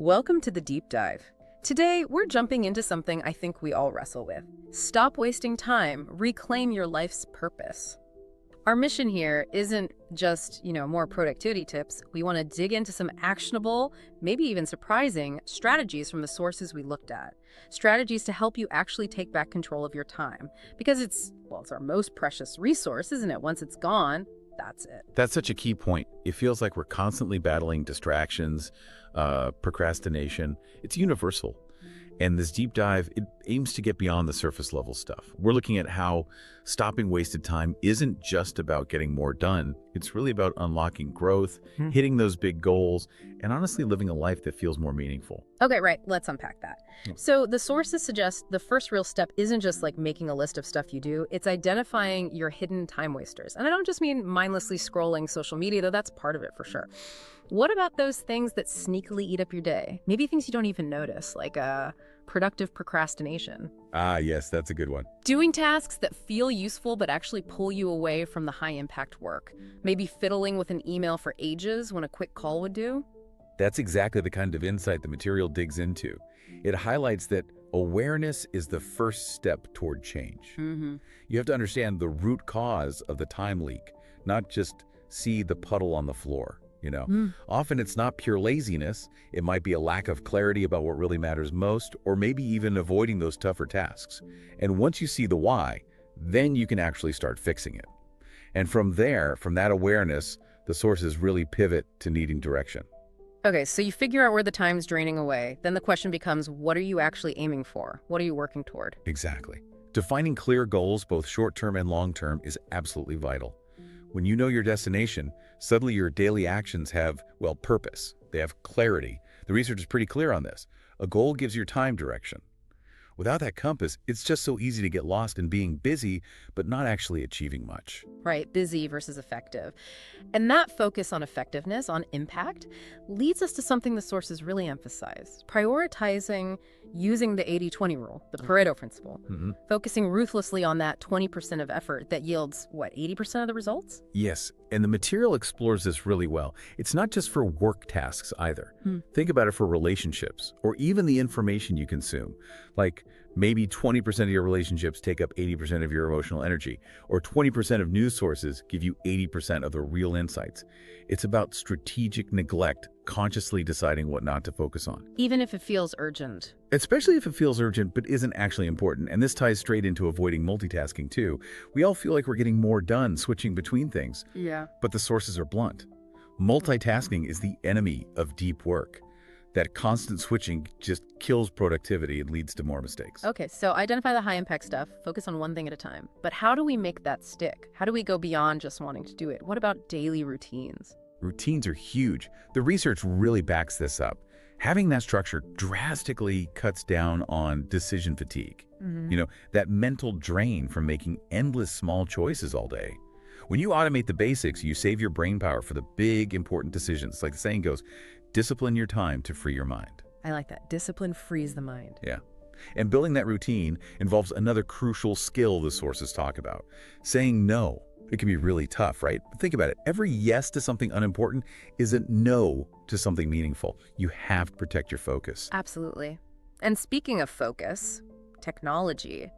Welcome to the deep dive. Today, we're jumping into something I think we all wrestle with. Stop wasting time, reclaim your life's purpose. Our mission here isn't just, more productivity tips. We want to dig into some actionable, maybe even surprising strategies from the sources we looked at. Strategies to help you actually take back control of your time. Because it's our most precious resource, isn't it? Once it's gone, that's it. That's such a key point. It feels like we're constantly battling distractions, procrastination. It's universal. And this deep dive, it aims to get beyond the surface level stuff. We're looking at how stopping wasted time isn't just about getting more done. It's really about unlocking growth, hitting those big goals, and honestly living a life that feels more meaningful. Okay, right. Let's unpack that. So the sources suggest the first real step isn't just like making a list of stuff you do. It's identifying your hidden time wasters. And I don't just mean mindlessly scrolling social media, though that's part of it for sure. What about those things that sneakily eat up your day? Maybe things you don't even notice, like productive procrastination. Ah, yes, that's a good one. Doing tasks that feel useful but actually pull you away from the high-impact work. Maybe fiddling with an email for ages when a quick call would do. That's exactly the kind of insight the material digs into. It highlights that awareness is the first step toward change. You have to understand the root cause of the time leak, not just see the puddle on the floor. Often it's not pure laziness. It might be a lack of clarity about what really matters most, or maybe even avoiding those tougher tasks. And once you see the why, then you can actually start fixing it. And from there, from that awareness, the sources really pivot to needing direction. Okay, so you figure out where the time's draining away. Then the question becomes, what are you actually aiming for? What are you working toward? Exactly. Defining clear goals, both short-term and long-term, is absolutely vital. When you know your destination, suddenly your daily actions have, purpose. They have clarity. The research is pretty clear on this. A goal gives your time direction. Without that compass, it's just so easy to get lost in being busy, but not actually achieving much. Right, busy versus effective. And that focus on effectiveness, on impact, leads us to something the sources really emphasize. Prioritizing using the 80-20 rule, the Pareto principle. Focusing ruthlessly on that 20% of effort that yields, 80% of the results? Yes, and the material explores this really well. It's not just for work tasks either. Think about it for relationships, or even the information you consume. Like maybe 20% of your relationships take up 80% of your emotional energy, or 20% of news sources give you 80% of the real insights. It's about strategic neglect, consciously deciding what not to focus on. Even if it feels urgent. Especially if it feels urgent but isn't actually important. And this ties straight into avoiding multitasking too. We all feel like we're getting more done switching between things. Yeah. But the sources are blunt. Multitasking is the enemy of deep work. That constant switching just kills productivity and leads to more mistakes. Okay, so identify the high-impact stuff, focus on one thing at a time. But how do we make that stick? How do we go beyond just wanting to do it? What about daily routines? Routines are huge. The research really backs this up. Having that structure drastically cuts down on decision fatigue. That mental drain from making endless small choices all day. When you automate the basics, you save your brain power for the big, important decisions. Like the saying goes, discipline your time to free your mind. I like that. Discipline frees the mind. Yeah. And building that routine involves another crucial skill the sources talk about. Saying no. It can be really tough, right? But think about it. Every yes to something unimportant is a no to something meaningful. You have to protect your focus. Absolutely. And speaking of focus, technology.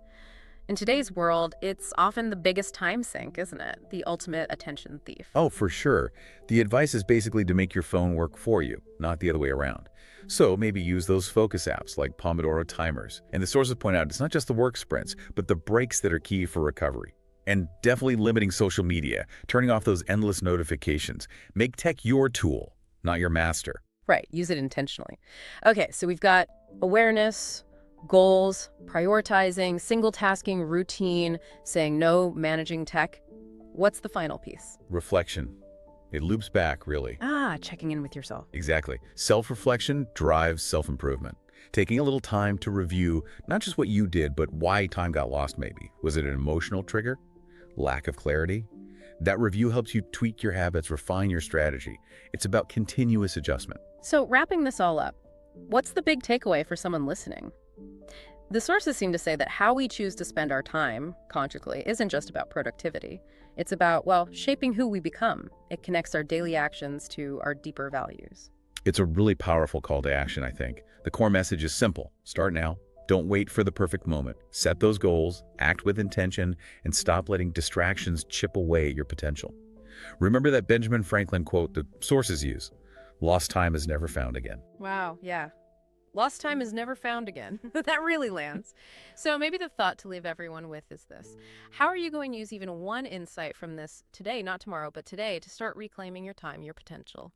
In today's world, it's often the biggest time sink, isn't it? The ultimate attention thief. Oh, for sure. The advice is basically to make your phone work for you, not the other way around. So maybe use those focus apps like Pomodoro timers. And the sources point out it's not just the work sprints, but the breaks that are key for recovery. And definitely limiting social media, turning off those endless notifications. Make tech your tool, not your master. Right, use it intentionally. Okay, so we've got awareness, goals, prioritizing, single tasking, routine, saying no, managing tech. What's the final piece? Reflection. It loops back, really. Checking in with yourself. Exactly. Self-reflection drives self-improvement. Taking a little time to review not just what you did, but why time got lost maybe. Was it an emotional trigger? Lack of clarity? That review helps you tweak your habits, refine your strategy. It's about continuous adjustment. So wrapping this all up, what's the big takeaway for someone listening? The sources seem to say that how we choose to spend our time, consciously, isn't just about productivity. It's about, shaping who we become. It connects our daily actions to our deeper values. It's a really powerful call to action, I think. The core message is simple. Start now. Don't wait for the perfect moment. Set those goals, act with intention, and stop letting distractions chip away at your potential. Remember that Benjamin Franklin quote the sources use, "Lost time is never found again." Wow, yeah. Lost time is never found again. That really lands. So maybe the thought to leave everyone with is this. How are you going to use even one insight from this today, not tomorrow, but today, to start reclaiming your time, your potential?